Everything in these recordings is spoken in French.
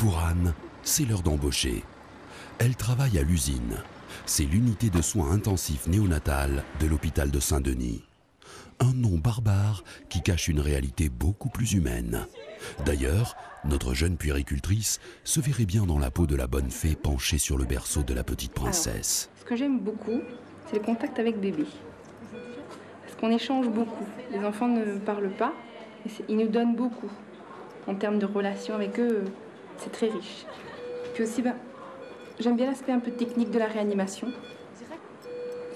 Pour Anne, c'est l'heure d'embaucher. Elle travaille à l'usine. C'est l'unité de soins intensifs néonatal de l'hôpital de Saint-Denis. Un nom barbare qui cache une réalité beaucoup plus humaine. D'ailleurs, notre jeune puéricultrice se verrait bien dans la peau de la bonne fée penchée sur le berceau de la petite princesse. Alors, ce que j'aime beaucoup, c'est le contact avec bébé. Parce qu'on échange beaucoup. Les enfants ne parlent pas, et ils nous donnent beaucoup. En termes de relation avec eux, c'est très riche. Puis aussi, j'aime bien l'aspect un peu technique de la réanimation.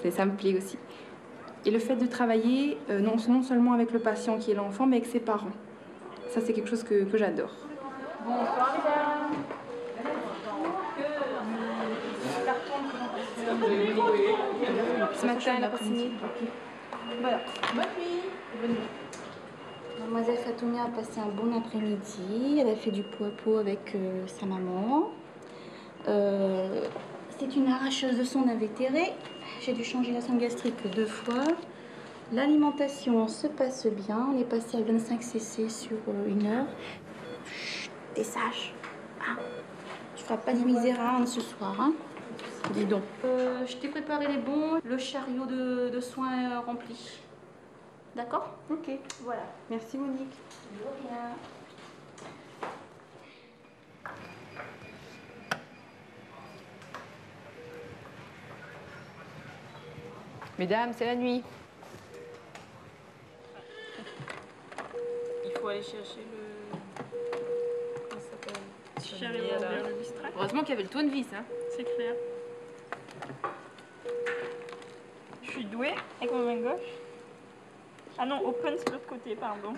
Ça me plaît aussi. Et le fait de travailler non seulement avec le patient qui est l'enfant, mais avec ses parents. Ça, c'est quelque chose que j'adore. Bonsoir, mesdames. Ce matin, elle a pas signé. Voilà. Bonne nuit. Bonne nuit. Mademoiselle Fatoumia a passé un bon après-midi. Elle a fait du pot à pot avec sa maman. C'est une arracheuse de son invétéré. J'ai dû changer la sonde gastrique 2 fois. L'alimentation se passe bien. On est passé à 25 cc sur 1 heure. Chut, t'es sage. Ah, tu feras pas de misère à Anne ce soir, hein. Dis donc. Je t'ai préparé les bons, le chariot de soins rempli. D'accord? Ok. Voilà. Merci, Monique. De rien. Mesdames, c'est la nuit. Il faut aller chercher le... Comment ça s'appelle? Le bistrot. Heureusement qu'il y avait le tournevis, hein. C'est clair. Je suis douée avec ma main gauche. Ah non, open c'est l'autre côté, pardon.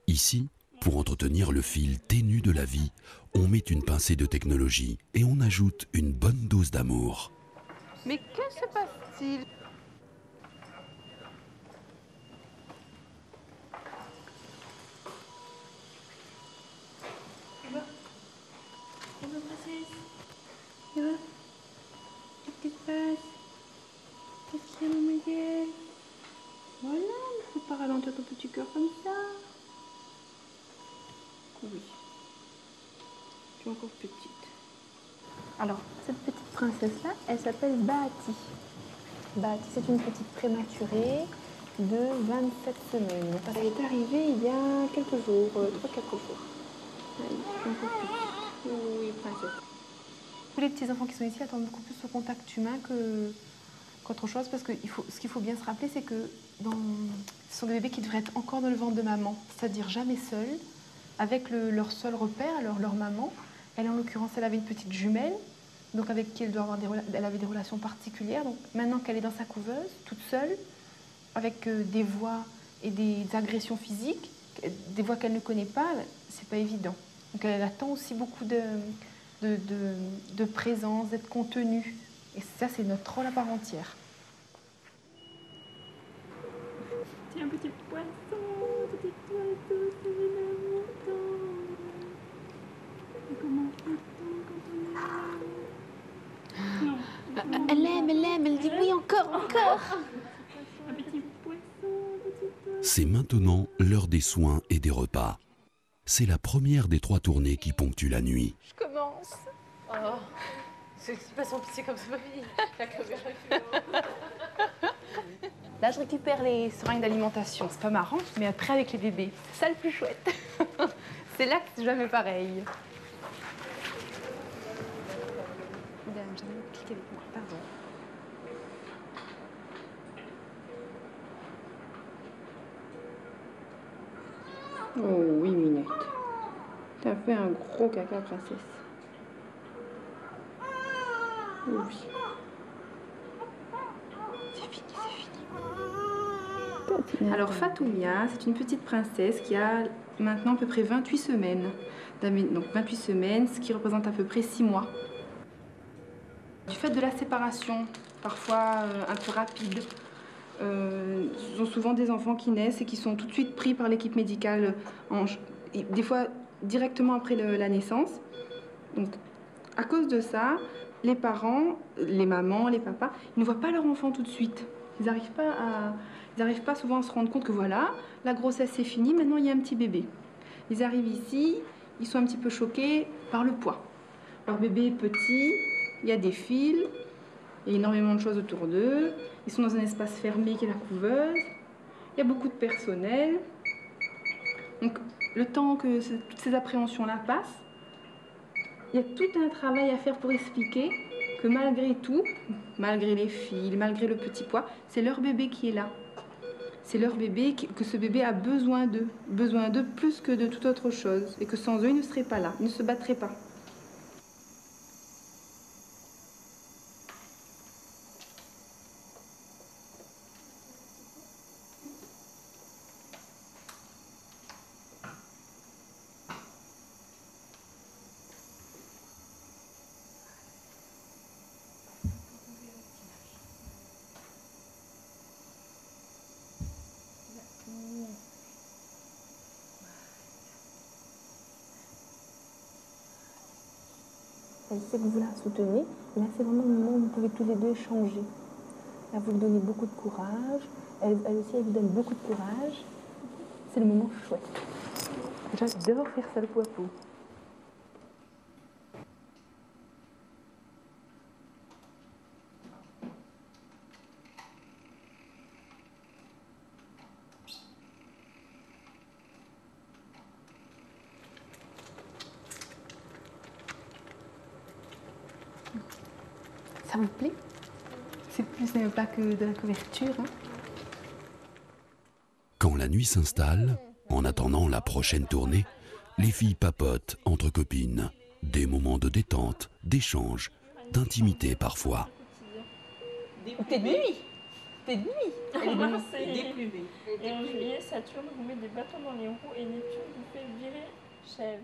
Ici, pour entretenir le fil ténu de la vie, on met une pincée de technologie et on ajoute une bonne dose d'amour. Mais que se passe-t-il? Bonjour, princesse. Ça va? Qu'est-ce qui se passe? Qu'est-ce qu'il y a, mademoiselle? Voilà, il ne faut pas ralentir ton petit cœur comme ça. Oui. Tu es encore petite. Alors, cette petite princesse-là, elle s'appelle Bahati. Bahati, c'est une petite prématurée de 27 semaines. Elle est arrivée il y a quelques jours, 3-4 jours. Elle est encore petite. Oui, princesse. Tous les petits enfants qui sont ici attendent beaucoup plus au contact humain qu'autre chose, parce que ce qu'il faut bien se rappeler, c'est que ce sont des bébés qui devraient être encore dans le ventre de maman, c'est-à-dire jamais seuls, avec leur seul repère, alors leur maman. Elle, en l'occurrence, elle avait une petite jumelle, donc avec qui elle avait des relations particulières. Donc maintenant qu'elle est dans sa couveuse, toute seule, avec des voix et des agressions physiques, des voix qu'elle ne connaît pas, c'est pas évident. Donc elle attend aussi beaucoup de présence, d'être contenue. Et ça, c'est notre rôle à part entière. Tiens, petit poisson, c'est l'amour. Et comment on quand on est... Elle aime, elle dit oui, encore. Un petit poisson, C'est maintenant l'heure des soins et des repas. C'est la première des 3 tournées qui ponctuent la nuit. Je commence. Oh, c'est pas son pitié comme ça, la caméra. Là, je récupère les seringues d'alimentation. C'est pas marrant, mais après, avec les bébés, c'est ça le plus chouette. C'est là que c'est jamais pareil. Madame, j'avais cliqué avec moi, pardon. Oh oui, Minette. T'as fait un gros caca, princesse. Oui. C'est fini, c'est fini. Alors Fatoumia, c'est une petite princesse qui a maintenant à peu près 28 semaines. Donc 28 semaines, ce qui représente à peu près 6 mois. Du fait de la séparation, parfois un peu rapide, ce sont souvent des enfants qui naissent et qui sont tout de suite pris par l'équipe médicale, des fois directement après la naissance. Donc à cause de ça, les parents, les mamans, les papas, ils ne voient pas leur enfant tout de suite. Ils n'arrivent pas souvent à se rendre compte que voilà, la grossesse c'est fini, maintenant il y a un petit bébé. Ils arrivent ici, ils sont un petit peu choqués par le poids. Leur bébé est petit, il y a des fils, il y a énormément de choses autour d'eux. Ils sont dans un espace fermé qui est la couveuse. Il y a beaucoup de personnel. Donc, le temps que toutes ces appréhensions-là passent, il y a tout un travail à faire pour expliquer que malgré tout, malgré les fils, malgré le petit poids, c'est leur bébé qui est là. C'est leur bébé, que ce bébé a besoin d'eux plus que de toute autre chose. Et que sans eux, ils ne seraient pas là, ils ne se battraient pas. Elle sait que vous la soutenez, et là c'est vraiment le moment où vous pouvez tous les deux échanger. Là vous lui donnez beaucoup de courage, elle aussi elle vous donne beaucoup de courage. C'est le moment chouette. J'adore faire ça le pot à pot. Ça vous plaît? C'est plus pas que de la couverture. Hein. Quand la nuit s'installe, en attendant la prochaine tournée, les filles papotent entre copines. Des moments de détente, d'échange, d'intimité parfois. T'es de nuit. T'es de nuit. Et en juillet, Saturne vous met des bâtons dans les roues et Neptune vous fait virer chèvre.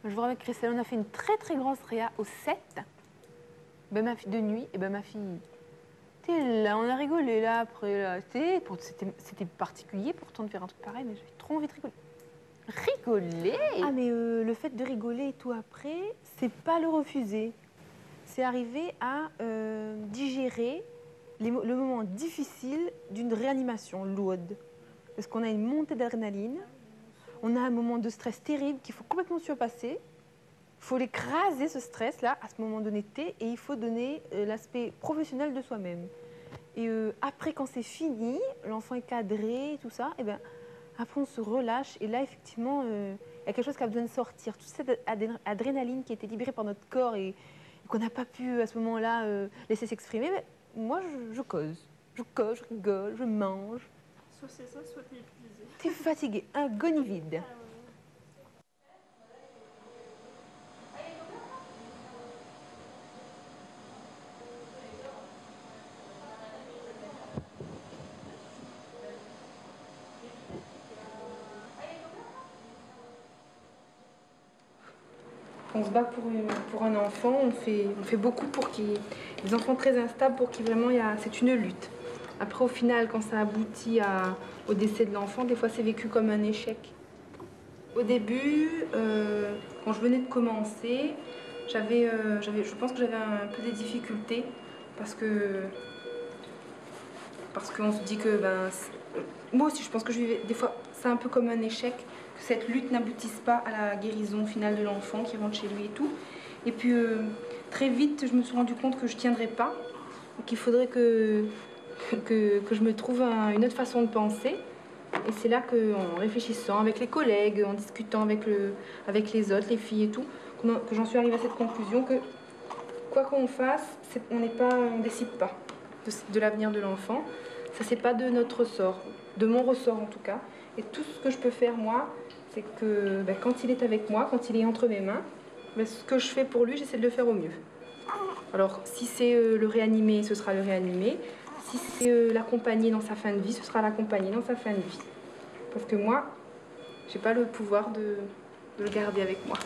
Je vois avec Christelle, on a fait une très très grosse réa au 7. Ben, ma fille de nuit, et ben ma fille, t'es là, on a rigolé là après. Là. C'était particulier pourtant de faire un truc pareil, mais j'avais trop envie de rigoler. Rigoler? Ah mais le fait de rigoler et tout après, c'est pas le refuser. C'est arriver à digérer le moment difficile d'une réanimation lourde. Parce qu'on a une montée d'adrénaline, on a un moment de stress terrible qu'il faut complètement surpasser. Il faut l'écraser, ce stress-là, à ce moment donné T, et il faut donner l'aspect professionnel de soi-même. Et après, quand c'est fini, l'enfant est cadré, tout ça, et ben, après on se relâche, et là, effectivement, il y a quelque chose qui a besoin de sortir. Toute cette adrénaline qui a été libérée par notre corps et qu'on n'a pas pu, à ce moment-là, laisser s'exprimer, ben, moi, je cause. Je rigole, je mange. Soit c'est ça, soit t'es épuisé. T'es fatigué, un goni vide. On se bat pour un enfant, on fait beaucoup pour qu'il y ait des enfants très instables, pour qu'il vraiment c'est une lutte. Après, au final, quand ça aboutit au décès de l'enfant, des fois c'est vécu comme un échec. Au début, quand je venais de commencer, je pense que j'avais un peu des difficultés parce qu'on se dit que moi aussi je pense que je vivais des fois c'est un peu comme un échec, que cette lutte n'aboutisse pas à la guérison finale de l'enfant qui rentre chez lui et tout. Et puis très vite je me suis rendu compte que je ne tiendrais pas, qu'il faudrait que je me trouve une autre façon de penser. Et c'est là qu'en réfléchissant avec les collègues, en discutant avec les autres, les filles et tout, que j'en suis arrivée à cette conclusion que quoi qu'on fasse, on ne décide pas de l'avenir de l'enfant. Ça, c'est pas de notre ressort, de mon ressort en tout cas. Et tout ce que je peux faire moi, c'est que quand il est avec moi, quand il est entre mes mains, ce que je fais pour lui, j'essaie de le faire au mieux. Alors, si c'est le réanimer, ce sera le réanimer. Si c'est l'accompagner dans sa fin de vie, ce sera l'accompagner dans sa fin de vie. Parce que moi, j'ai pas le pouvoir de le garder avec moi.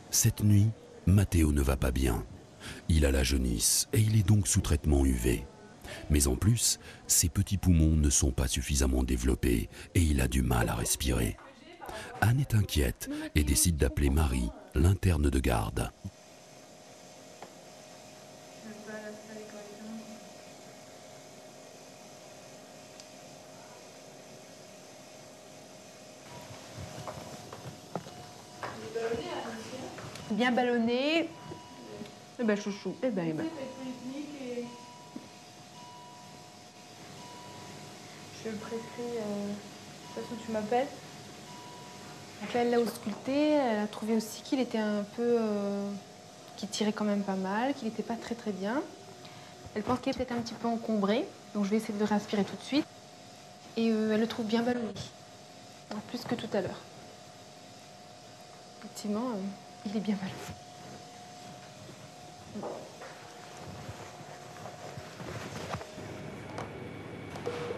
Cette nuit, Mathéo ne va pas bien. Il a la jaunisse et il est donc sous traitement UV. Mais en plus, ses petits poumons ne sont pas suffisamment développés et il a du mal à respirer. Anne est inquiète et décide d'appeler Marie, l'interne de garde. bien ballonné. Eh ben chouchou, eh ben. Je le prescris de toute façon tu m'appelles. Donc là, elle l'a ausculté, elle a trouvé aussi qu'il était un peu... qu'il tirait quand même pas mal, qu'il n'était pas très très bien. Elle pense qu'il est peut-être un petit peu encombré, donc je vais essayer de le réinspirer tout de suite. Et elle le trouve bien ballonné, plus que tout à l'heure. Effectivement, il est bien ballonné.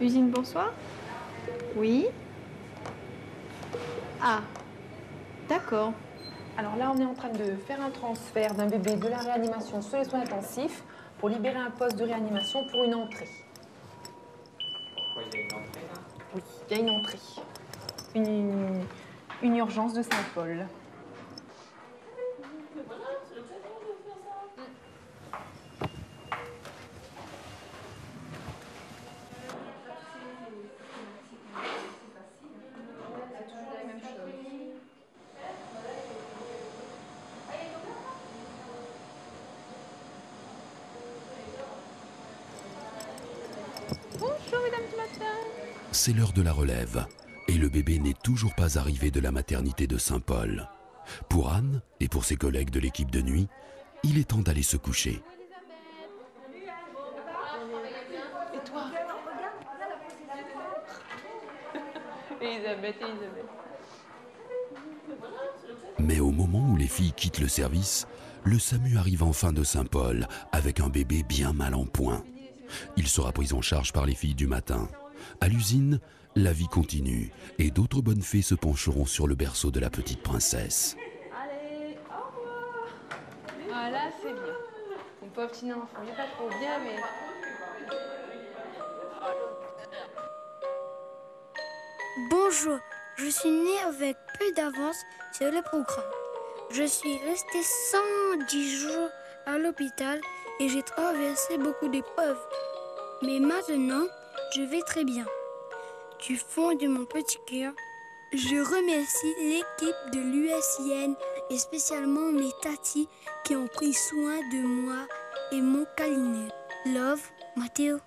Usine, bonsoir. Oui. Ah, d'accord. Alors là, on est en train de faire un transfert d'un bébé de la réanimation sur les soins intensifs pour libérer un poste de réanimation pour une entrée. Pourquoi il y a une entrée là? Oui, il y a une entrée. Une urgence de Saint-Paul. Bonjour, mesdames du matin. C'est l'heure de la relève et le bébé n'est toujours pas arrivé de la maternité de Saint-Paul. Pour Anne et pour ses collègues de l'équipe de nuit, il est temps d'aller se coucher. Et toi? Elisabeth. Mais au moment où les filles quittent le service, le SAMU arrive enfin de Saint-Paul avec un bébé bien mal en point. Il sera pris en charge par les filles du matin. À l'usine, la vie continue et d'autres bonnes fées se pencheront sur le berceau de la petite princesse. Allez, au revoir. Ah là, c'est bien. Mon pauvre petit enfant, il n'est pas trop bien, mais... Bonjour, je suis née avec peu d'avance sur le programme. Je suis restée 110 jours à l'hôpital et j'ai traversé beaucoup d'épreuves. Mais maintenant, je vais très bien. Du fond de mon petit cœur, je remercie l'équipe de l'USIN et spécialement mes tatis qui ont pris soin de moi et m'ont câliné. Love, Mathéo.